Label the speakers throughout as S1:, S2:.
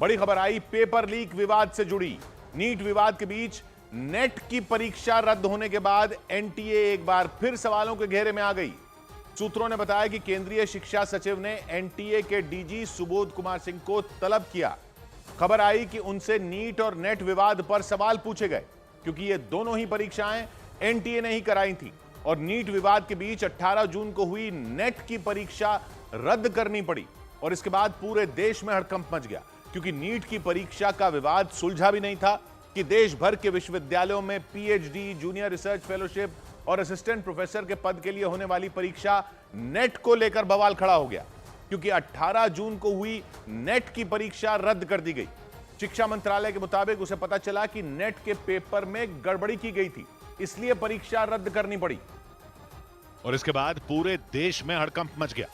S1: बड़ी खबर आई paper leak विवाद से जुड़ी। नीट विवाद के बीच नेट की परीक्षा रद्द होने के बाद एनटीए एक बार फिर सवालों के घेरे में आ गई। सूत्रों ने बताया कि केंद्रीय शिक्षा सचिव ने एनटीए के डीजी सुबोध कुमार सिंह को तलब किया। खबर आई कि उनसे नीट और नेट विवाद पर सवाल पूछे गए, क्योंकि ये दोनों ही परीक्षाएं एनटीए ने ही कराई थी और नीट विवाद के बीच 18 जून को हुई नेट की परीक्षा रद्द करनी पड़ी। और इसके बाद पूरे देश में हड़कंप मच गया, क्योंकि नीट की परीक्षा का विवाद सुलझा भी नहीं था कि देश भर के विश्वविद्यालयों में पीएचडी, जूनियर रिसर्च फेलोशिप और असिस्टेंट प्रोफेसर के पद के लिए होने वाली परीक्षा नेट को लेकर बवाल खड़ा हो गया, क्योंकि 18 जून को हुई नेट की परीक्षा रद्द कर दी गई। शिक्षा मंत्रालय के मुताबिक उसे पता चला कि नेट के पेपर में गड़बड़ी की गई थी, इसलिए परीक्षा रद्द करनी पड़ी।
S2: और इसके बाद पूरे देश में हड़कंप मच गया।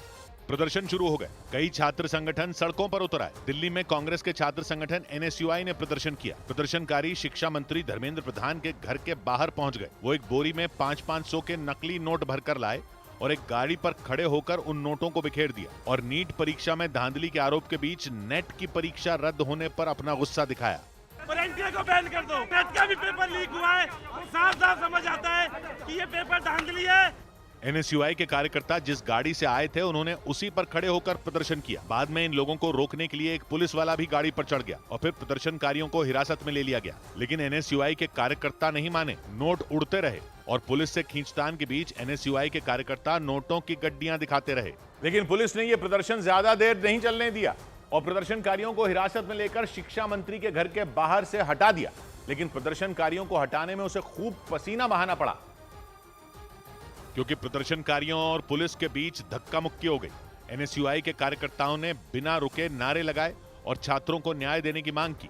S2: प्रदर्शन शुरू हो गए। कई छात्र संगठन सड़कों पर उतर आए। दिल्ली में कांग्रेस के छात्र संगठन एनएसयूआई ने प्रदर्शन किया। प्रदर्शनकारी शिक्षा मंत्री धर्मेंद्र प्रधान के घर के बाहर पहुंच गए। वो एक बोरी में 500-500 के नकली नोट भरकर लाए और एक गाड़ी पर खड़े होकर उन नोटों को बिखेर दिया और नीट परीक्षा में धांधली के आरोप के बीच नेट की परीक्षा रद्द होने पर अपना गुस्सा दिखाया।
S3: एनटीए को बैन कर दो। नेट का भी पेपर लीक हुआ है, साफ साफ समझ आता है कि ये पेपर धांधली है।
S2: एनएसयूआई के कार्यकर्ता जिस गाड़ी से आए थे उन्होंने उसी पर खड़े होकर प्रदर्शन किया। बाद में इन लोगों को रोकने के लिए एक पुलिस वाला भी गाड़ी पर चढ़ गया और फिर प्रदर्शनकारियों को हिरासत में ले लिया गया। लेकिन एनएसयूआई के कार्यकर्ता नहीं माने, नोट उड़ते रहे और पुलिस से खींचतान के बीच एनएसयूआई के कार्यकर्ता नोटों की गड्डियां दिखाते रहे।
S1: लेकिन पुलिस ने यह प्रदर्शन ज्यादा देर नहीं चलने दिया और प्रदर्शनकारियों को हिरासत में लेकर शिक्षा मंत्री के घर के बाहर से हटा दिया। लेकिन प्रदर्शनकारियों को हटाने में उसे खूब पसीना बहाना पड़ा,
S2: क्योंकि प्रदर्शनकारियों और पुलिस के बीच धक्का मुक्की हो गई। एनएसयूआई के कार्यकर्ताओं ने बिना रुके नारे लगाए और छात्रों को न्याय देने की मांग की।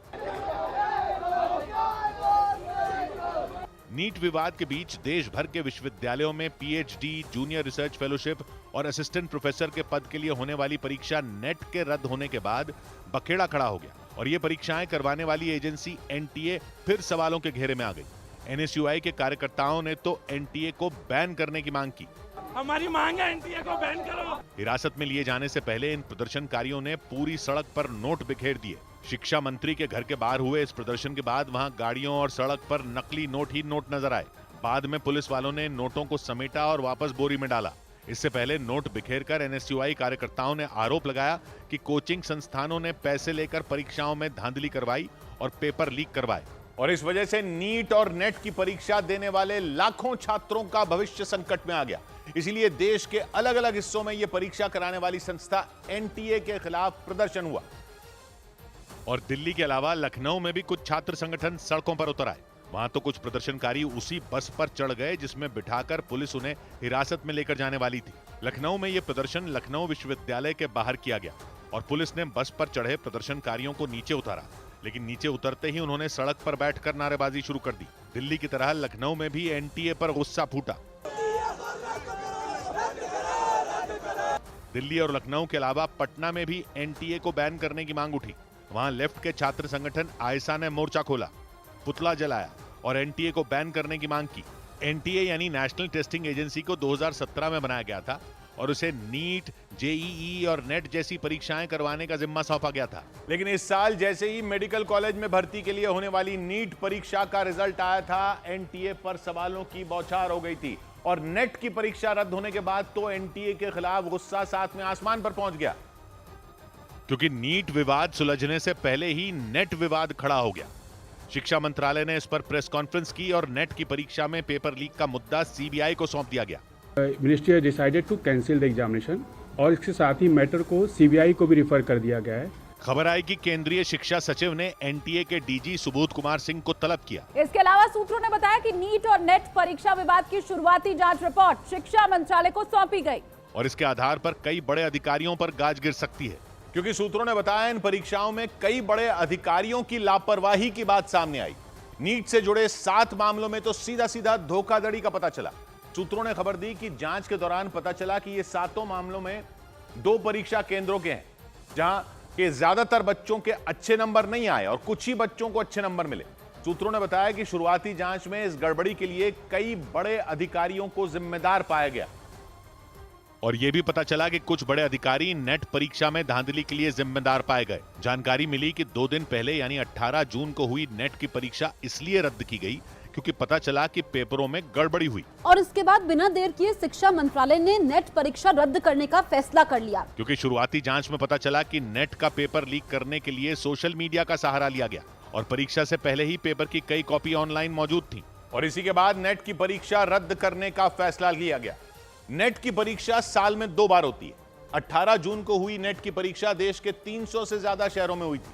S2: नीट विवाद के बीच देश भर के विश्वविद्यालयों में पीएचडी, जूनियर रिसर्च फेलोशिप और असिस्टेंट प्रोफेसर के पद के लिए होने वाली परीक्षा नेट के रद्द होने के बाद बखेड़ा खड़ा हो गया और ये परीक्षाएं करवाने वाली एजेंसी एनटीए फिर सवालों के घेरे में आ गई। एनएसयूआई के कार्यकर्ताओं ने तो एनटीए को बैन करने की मांग की।
S3: हमारी मांग है एनटीए को बैन करो।
S2: हिरासत में लिए जाने से पहले इन प्रदर्शनकारियों ने पूरी सड़क पर नोट बिखेर दिए। शिक्षा मंत्री के घर के बाहर हुए इस प्रदर्शन के बाद वहां गाड़ियों और सड़क पर नकली नोट ही नोट नजर आए। बाद में पुलिस वालों ने नोटों को समेटा और वापस बोरी में डाला। इससे पहले नोट बिखेरकर एनएसयूआई कार्यकर्ताओं ने आरोप लगाया कि कोचिंग संस्थानों ने पैसे लेकर परीक्षाओं में धांधली करवाई और पेपर लीक करवाए
S1: और इस वजह से नीट और नेट की परीक्षा देने वाले लाखों छात्रों का भविष्य संकट में आ गया। इसीलिए देश के अलग अलग हिस्सों में यह परीक्षा कराने वाली संस्था एनटीए के खिलाफ प्रदर्शन हुआ।
S2: और दिल्ली के अलावा लखनऊ में भी कुछ छात्र संगठन सड़कों पर उतर आए। वहां तो कुछ प्रदर्शनकारी उसी बस पर चढ़ गए जिसमें बिठाकर पुलिस उन्हें हिरासत में लेकर जाने वाली थी। लखनऊ में यह प्रदर्शन लखनऊ विश्वविद्यालय के बाहर किया गया और पुलिस ने बस पर चढ़े प्रदर्शनकारियों को नीचे उतारा। लेकिन नीचे उतरते ही उन्होंने सड़क पर बैठकर नारेबाजी शुरू कर दी। दिल्ली की तरह लखनऊ में भी एनटीए पर गुस्सा फूटा। दिल्ली और लखनऊ के अलावा पटना में भी एनटीए को बैन करने की मांग उठी। वहां लेफ्ट के छात्र संगठन आयसा ने मोर्चा खोला, पुतला जलाया और एनटीए को बैन करने की मांग की। एनटीए यानी नेशनल टेस्टिंग एजेंसी को 2017 में बनाया गया था और उसे नीट, जेईई और नेट जैसी परीक्षाएं करवाने का जिम्मा सौंपा गया था।
S1: लेकिन इस साल जैसे ही मेडिकल कॉलेज में भर्ती के लिए होने वाली नीट परीक्षा का रिजल्ट आया था, एनटीए पर सवालों की बौछार हो गई थी और नेट की परीक्षा रद्द होने के बाद तो एनटीए के खिलाफ गुस्सा साथ में आसमान पर पहुंच गया,
S2: क्योंकि नीट विवाद सुलझने से पहले ही नेट विवाद खड़ा हो गया। शिक्षा मंत्रालय ने इस पर प्रेस कॉन्फ्रेंस की और नेट की परीक्षा में पेपर लीक का मुद्दा सीबीआई को सौंप दिया गया।
S4: Ministry decided to cancel the examination और इसके साथ ही मैटर को सीबीआई को भी रिफर कर दिया गया है।
S2: खबर आई कि केंद्रीय शिक्षा सचिव ने एनटीए के डीजी सुबोध कुमार सिंह को तलब किया।
S5: इसके अलावा सूत्रों ने बताया कि नीट और नेट परीक्षा विवाद की शुरुआती जांच रिपोर्ट शिक्षा मंत्रालय को सौंपी गई
S2: और इसके आधार पर कई बड़े अधिकारियों पर गाज गिर सकती है,
S1: क्योंकि सूत्रों ने बताया इन परीक्षाओं में कई बड़े अधिकारियों की लापरवाही की बात सामने आई। नीट से जुड़े 7 मामलों में तो सीधा सीधा धोखाधड़ी का पता चला। सूत्रों ने खबर दी कि जांच के दौरान पता चला कि ये 7 मामलों में 2 परीक्षा केंद्रों के हैं जहां के ज्यादातर बच्चों के अच्छे नंबर नहीं आए और कुछ ही बच्चों को अच्छे नंबर मिले। सूत्रों ने बताया कि शुरुआती जांच में इस गड़बड़ी के लिए कई बड़े अधिकारियों को जिम्मेदार पाया गया
S2: और यह भी पता चला कि कुछ बड़े अधिकारी नेट परीक्षा में धांधली के लिए जिम्मेदार पाए गए। जानकारी मिली कि 2 दिन पहले यानी 18 जून को हुई नेट की परीक्षा इसलिए रद्द की गई क्योंकि पता चला कि पेपरों में गड़बड़ी हुई।
S6: और इसके बाद बिना देर किए शिक्षा मंत्रालय ने नेट परीक्षा रद्द करने का फैसला कर लिया,
S2: क्योंकि शुरुआती जांच में पता चला कि नेट का पेपर लीक करने के लिए सोशल मीडिया का सहारा लिया गया और परीक्षा से पहले ही पेपर की कई कॉपी ऑनलाइन मौजूद थी।
S1: और इसी के बाद नेट की परीक्षा रद्द करने का फैसला लिया गया। नेट की परीक्षा साल में 2 बार होती है। 18 जून को हुई नेट की परीक्षा देश के 300 से ज्यादा शहरों में हुई थी।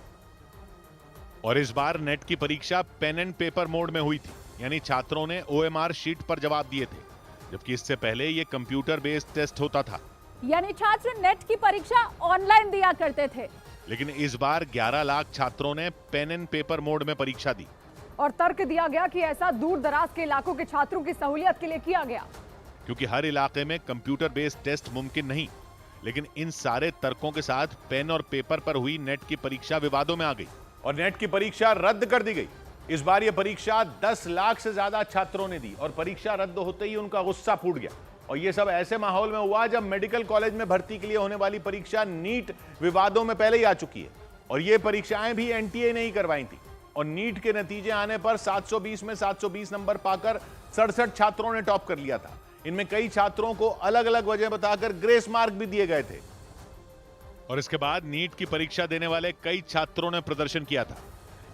S2: और इस बार नेट की परीक्षा पेन एंड पेपर मोड में हुई थी, यानी छात्रों ने OMR शीट पर जवाब दिए थे, जबकि इससे पहले यह कंप्यूटर बेस्ड टेस्ट होता था।
S5: यानी छात्र नेट की परीक्षा ऑनलाइन दिया करते थे।
S2: लेकिन इस बार 11 लाख छात्रों ने पेन एंड पेपर मोड में परीक्षा दी।
S7: और तर्क दिया गया कि ऐसा दूर दराज के इलाकों के छात्रों की सहूलियत के लिए किया गया,
S2: क्योंकि हर इलाके में कंप्यूटर बेस्ड टेस्ट मुमकिन नहीं। लेकिन इन सारे तर्कों के साथ पेन और पेपर पर हुई नेट की परीक्षा विवादों में आ गई
S1: और नेट की परीक्षा रद्द कर दी गई। इस बार यह परीक्षा 10 लाख से ज्यादा छात्रों ने दी और परीक्षा रद्द होते ही उनका गुस्सा फूट गया। और यह सब ऐसे माहौल में हुआ जब मेडिकल कॉलेज में भर्ती के लिए होने वाली परीक्षा नीट विवादों में पहले ही आ चुकी है और ये परीक्षाएं भी NTA ने ही करवाई थी। और नीट के नतीजे आने पर 720 में 720 नंबर पाकर 67 छात्रों ने टॉप कर लिया था। इनमें कई छात्रों को अलग अलग वजह बताकर ग्रेस मार्क भी दिए गए थे।
S2: और इसके बाद नीट की परीक्षा देने वाले कई छात्रों ने प्रदर्शन किया था।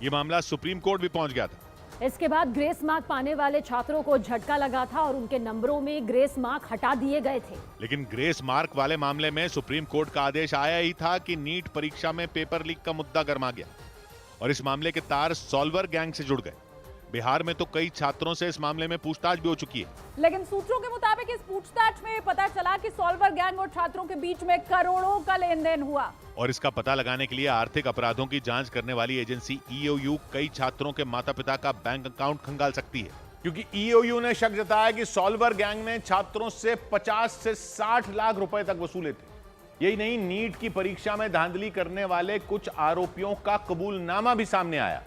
S2: यह मामला सुप्रीम कोर्ट भी पहुंच गया था।
S6: इसके बाद ग्रेस मार्क पाने वाले छात्रों को झटका लगा था और उनके नंबरों में ग्रेस मार्क हटा दिए गए थे।
S2: लेकिन ग्रेस मार्क वाले मामले में सुप्रीम कोर्ट का आदेश आया ही था कि नीट परीक्षा में पेपर लीक का मुद्दा गर्मा गया और इस मामले के तार सॉल्वर गैंग से जुड़ गए। बिहार में तो कई छात्रों से इस मामले में पूछताछ भी हो चुकी है।
S5: लेकिन सूत्रों के मुताबिक इस पूछताछ में पता चला कि सॉल्वर गैंग और छात्रों के बीच में करोड़ों का लेन देन हुआ।
S2: और इसका पता लगाने के लिए आर्थिक अपराधों की जांच करने वाली एजेंसी EOU कई छात्रों के माता पिता का बैंक अकाउंट खंगाल सकती है,
S1: क्योंकि EOU ने शक जताया कि सॉल्वर गैंग ने छात्रों से 50 से 60 लाख रुपए तक वसूले थे। यही नहीं, नीट की परीक्षा में धांधली करने वाले कुछ आरोपियों का कबूलनामा भी सामने आया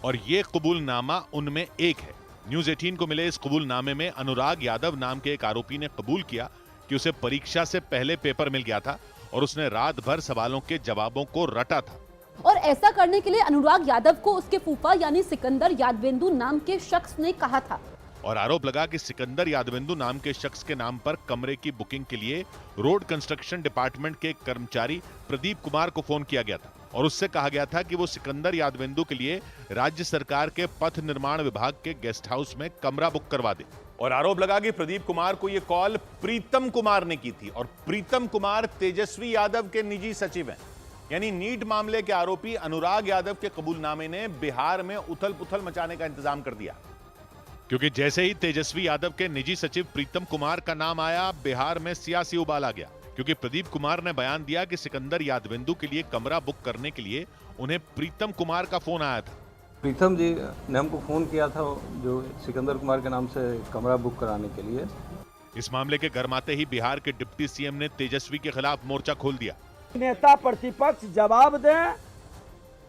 S2: और ये कबूलनामा उनमें एक है। न्यूज 18 को मिले इस कबूलनामे में अनुराग यादव नाम के एक आरोपी ने कबूल किया कि उसे परीक्षा से पहले पेपर मिल गया था और उसने रात भर सवालों के जवाबों को रटा था।
S6: और ऐसा करने के लिए अनुराग यादव को उसके फूफा यानी सिकंदर यादवेंदु नाम के शख्स ने कहा था।
S2: और आरोप लगा कि सिकंदर यादवेंदु नाम के शख्स के नाम पर कमरे की बुकिंग के लिए रोड कंस्ट्रक्शन डिपार्टमेंट के एक कर्मचारी प्रदीप कुमार को फोन किया गया था और उससे कहा गया था कि वो सिकंदर यादवेंदु के लिए राज्य सरकार के पथ निर्माण विभाग के गेस्ट हाउस में कमरा बुक करवा दे।
S1: और आरोप लगा कि प्रदीप कुमार को यह कॉल प्रीतम कुमार ने की थी और प्रीतम कुमार तेजस्वी यादव के निजी सचिव हैं। यानी नीट मामले के आरोपी अनुराग यादव के कबूलनामे ने बिहार में उथल पुथल मचाने का इंतजाम कर दिया,
S2: क्योंकि जैसे ही तेजस्वी यादव के निजी सचिव प्रीतम कुमार का नाम आया, बिहार में सियासी उबाल आ गया। क्योंकि प्रदीप कुमार ने बयान दिया कि सिकंदर यादवेंदु के लिए कमरा बुक करने के लिए उन्हें प्रीतम कुमार का फोन आया था।
S8: प्रीतम जी ने हमको फोन किया था जो सिकंदर कुमार के नाम से कमरा बुक कराने के लिए।
S2: इस मामले के गरमाते ही बिहार के डिप्टी सीएम ने तेजस्वी के खिलाफ मोर्चा खोल दिया।
S9: नेता प्रतिपक्ष जवाब दें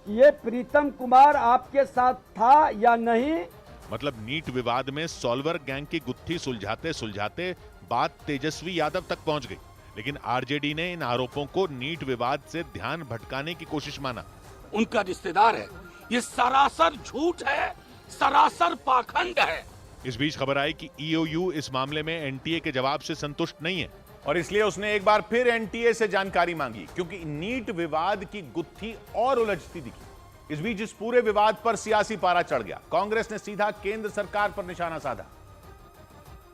S9: कि ये प्रीतम कुमार आपके साथ था या नहीं।
S2: मतलब नीट विवाद में सॉल्वर गैंग की गुत्थी सुलझाते सुलझाते बात तेजस्वी यादव तक पहुंच गई। लेकिन आरजेडी ने इन आरोपों को नीट विवाद से ध्यान भटकाने की कोशिश माना।
S10: उनका रिश्तेदार है, ये सरासर झूठ है, सरासर पाखंड है।
S2: इस बीच खबर आई कि EOU इस मामले में NTA के जवाब से संतुष्ट नहीं है
S1: और इसलिए उसने एक बार फिर NTA से जानकारी मांगी, क्योंकि नीट विवाद की गुत्थी और उलझती दिखी। इस बीच इस पूरे विवाद पर सियासी पारा चढ़ गया। कांग्रेस ने सीधा केंद्र सरकार पर निशाना साधा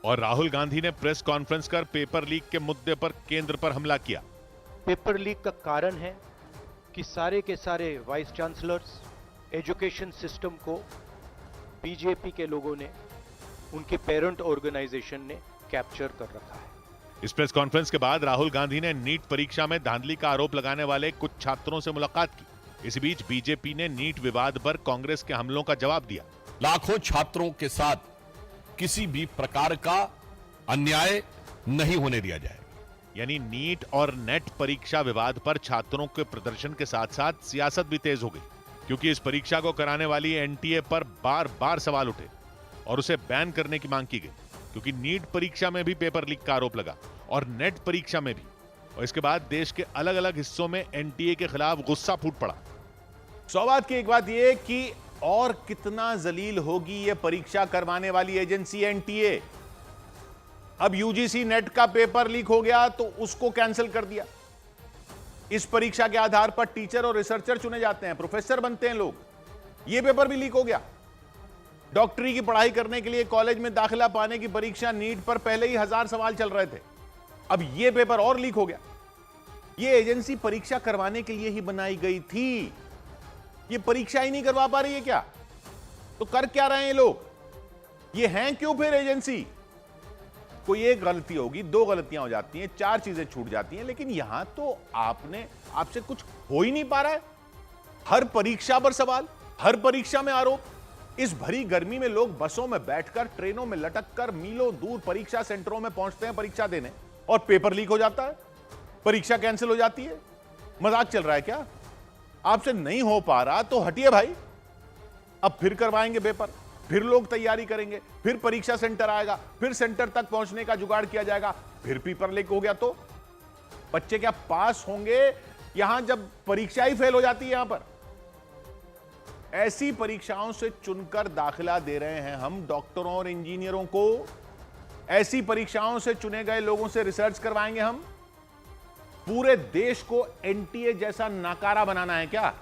S2: और राहुल गांधी ने प्रेस कॉन्फ्रेंस कर पेपर लीक के मुद्दे पर केंद्र पर हमला किया।
S11: पेपर लीक का कारण है कि सारे के सारे वाइस चांसलर्स, एजुकेशन सिस्टम को बीजेपी के लोगों ने, उनके पेरेंट ऑर्गेनाइजेशन ने कैप्चर कर रखा है।
S2: इस प्रेस कॉन्फ्रेंस के बाद राहुल गांधी ने नीट परीक्षा में धांधली का आरोप लगाने वाले कुछ छात्रों से मुलाकात की। इस बीच बीजेपी ने नीट विवाद पर कांग्रेस के हमलों का जवाब दिया।
S12: लाखों छात्रों के साथ किसी भी प्रकार का अन्याय नहीं होने दिया जाएगा।
S2: यानी नीट और नेट परीक्षा विवाद पर छात्रों के प्रदर्शन के साथ साथ सियासत भी तेज हो गई, क्योंकि इस परीक्षा को कराने वाली NTA पर बार बार सवाल उठे और उसे बैन करने की मांग की गई। क्योंकि नीट परीक्षा में भी पेपर लीक का आरोप लगा और नेट परीक्षा में भी। और इसके बाद देश के अलग अलग हिस्सों में एनटीए के खिलाफ गुस्सा फूट पड़ा।
S1: सौबात की एक बात यह कि और कितना जलील होगी यह परीक्षा करवाने वाली एजेंसी एनटीए। अब यूजीसी नेट का पेपर लीक हो गया तो उसको कैंसिल कर दिया। इस परीक्षा के आधार पर टीचर और रिसर्चर चुने जाते हैं, प्रोफेसर बनते हैं लोग। यह पेपर भी लीक हो गया। डॉक्टरी की पढ़ाई करने के लिए कॉलेज में दाखिला पाने की परीक्षा नीट पर पहले ही 1000 सवाल चल रहे थे, अब यह पेपर और लीक हो गया। यह एजेंसी परीक्षा करवाने के लिए ही बनाई गई थी, यह परीक्षा ही नहीं करवा पा रही है क्या? तो कर क्या रहे हैं ये लोग? ये हैं क्यों फिर एजेंसी? कोई एक गलती होगी, दो गलतियां हो जाती हैं, चार चीजें छूट जाती हैं, लेकिन यहां तो आपसे कुछ हो ही नहीं पा रहा है। हर परीक्षा पर सवाल, हर परीक्षा में आरोप। इस भरी गर्मी में लोग बसों में बैठकर, ट्रेनों में लटककर मीलों दूर परीक्षा सेंटरों में पहुंचते हैं परीक्षा देने, और पेपर लीक हो जाता है, परीक्षा कैंसिल हो जाती है। मजाक चल रहा है क्या? आपसे नहीं हो पा रहा तो हटिए भाई, अब फिर करवाएंगे पेपर, फिर लोग तैयारी करेंगे, फिर परीक्षा सेंटर आएगा, फिर सेंटर तक पहुंचने का जुगाड़ किया जाएगा, फिर पेपर लीक हो गया तो बच्चे क्या पास होंगे यहां जब परीक्षा ही फेल हो जाती है? यहां पर ऐसी परीक्षाओं से चुनकर दाखिला दे रहे हैं हम डॉक्टरों और इंजीनियरों को। ऐसी परीक्षाओं से चुने गए लोगों से रिसर्च करवाएंगे हम। पूरे देश को एनटीए जैसा नाकारा बनाना है क्या?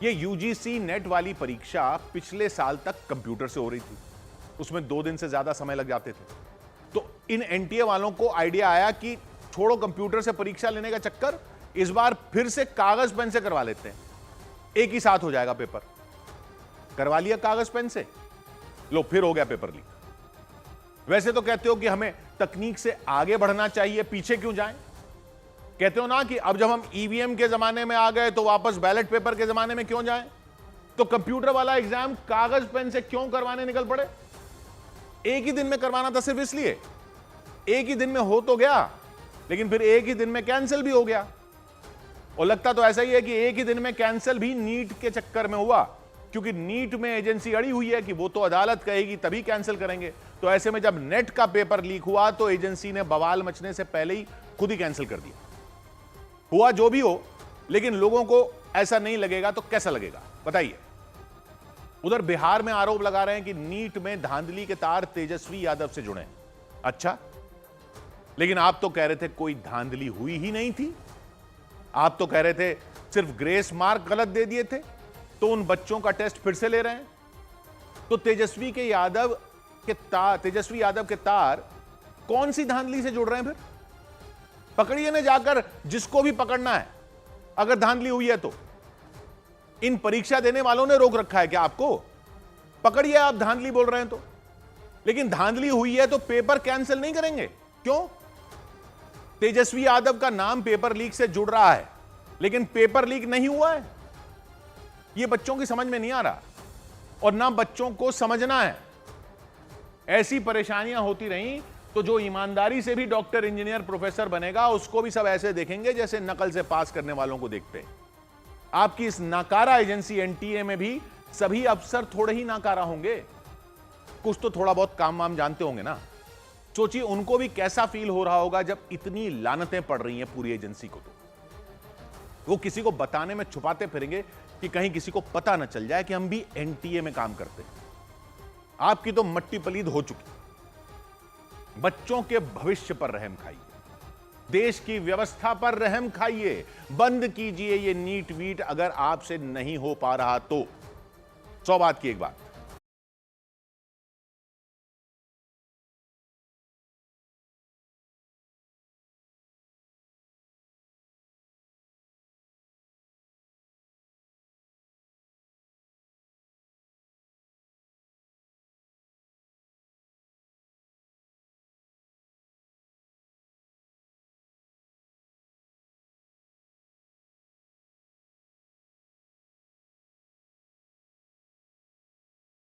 S1: यह यूजीसी नेट वाली परीक्षा पिछले साल तक कंप्यूटर से हो रही थी, उसमें 2 दिन से ज्यादा समय लग जाते थे। तो इन एनटीए वालों को आइडिया आया कि छोड़ो कंप्यूटर से परीक्षा लेने का चक्कर, इस बार फिर से कागज पेन से करवा लेते हैं, एक ही साथ हो जाएगा पेपर। करवा लिया कागज पेन से, लो फिर हो गया पेपर लीक। वैसे तो कहते हो कि हमें तकनीक से आगे बढ़ना चाहिए, पीछे क्यों जाएं? कहते हो ना कि अब जब हम ईवीएम के जमाने में आ गए तो वापस बैलेट पेपर के जमाने में क्यों जाएं? तो कंप्यूटर वाला एग्जाम कागज पेन से क्यों करवाने निकल पड़े? एक ही दिन में करवाना था सिर्फ इसलिए। एक ही दिन में हो तो गया, लेकिन फिर एक ही दिन में कैंसिल भी हो गया। और लगता तो ऐसा ही है कि एक ही दिन में कैंसिल भी नीट के चक्कर में हुआ, क्योंकि नीट में एजेंसी अड़ी हुई है कि वो तो अदालत कहेगी तभी कैंसिल करेंगे। तो ऐसे में जब नेट का पेपर लीक हुआ तो एजेंसी ने बवाल मचने से पहले ही खुद ही कैंसिल कर दिया। हुआ जो भी हो, लेकिन लोगों को ऐसा नहीं लगेगा तो कैसा लगेगा बताइए? उधर बिहार में आरोप लगा रहे हैं कि नीट में धांधली के तार तेजस्वी यादव से जुड़े। अच्छा, लेकिन आप तो कह रहे थे कोई धांधली हुई ही नहीं थी। आप तो कह रहे थे सिर्फ ग्रेस मार्क गलत दे दिए थे, तो उन बच्चों का टेस्ट फिर से ले रहे हैं। तो तेजस्वी यादव के तार कौन सी धांधली से जुड़ रहे हैं? फिर पकड़िए ना जाकर जिसको भी पकड़ना है, अगर धांधली हुई है तो। इन परीक्षा देने वालों ने रोक रखा है क्या आपको? पकड़िए, आप धांधली बोल रहे हैं तो। लेकिन धांधली हुई है तो पेपर कैंसिल नहीं करेंगे, क्यों? तेजस्वी यादव का नाम पेपर लीक से जुड़ रहा है, लेकिन पेपर लीक नहीं हुआ है। यह बच्चों की समझ में नहीं आ रहा, और ना बच्चों को समझना है। ऐसी परेशानियां होती रहीं तो जो ईमानदारी से भी डॉक्टर, इंजीनियर, प्रोफेसर बनेगा, उसको भी सब ऐसे देखेंगे जैसे नकल से पास करने वालों को देखते हैं। आपकी इस नाकारा एजेंसी एनटीए में भी सभी अफसर थोड़े ही नाकारा होंगे, कुछ तो थोड़ा बहुत काम वाम जानते होंगे ना। सोचिए उनको भी कैसा फील हो रहा होगा जब इतनी लानतें पड़ रही हैं पूरी एजेंसी को। तो वो किसी को बताने में छुपाते फिरेंगे कि कहीं किसी को पता न चल जाए कि हम भी एनटीए में काम करते हैं। आपकी तो मट्टी पलीद हो चुकी। बच्चों के भविष्य पर रहम खाइए, देश की व्यवस्था पर रहम खाइए, बंद कीजिए ये नीट वीट अगर आपसे नहीं हो पा रहा तो। 100 बात की एक बात,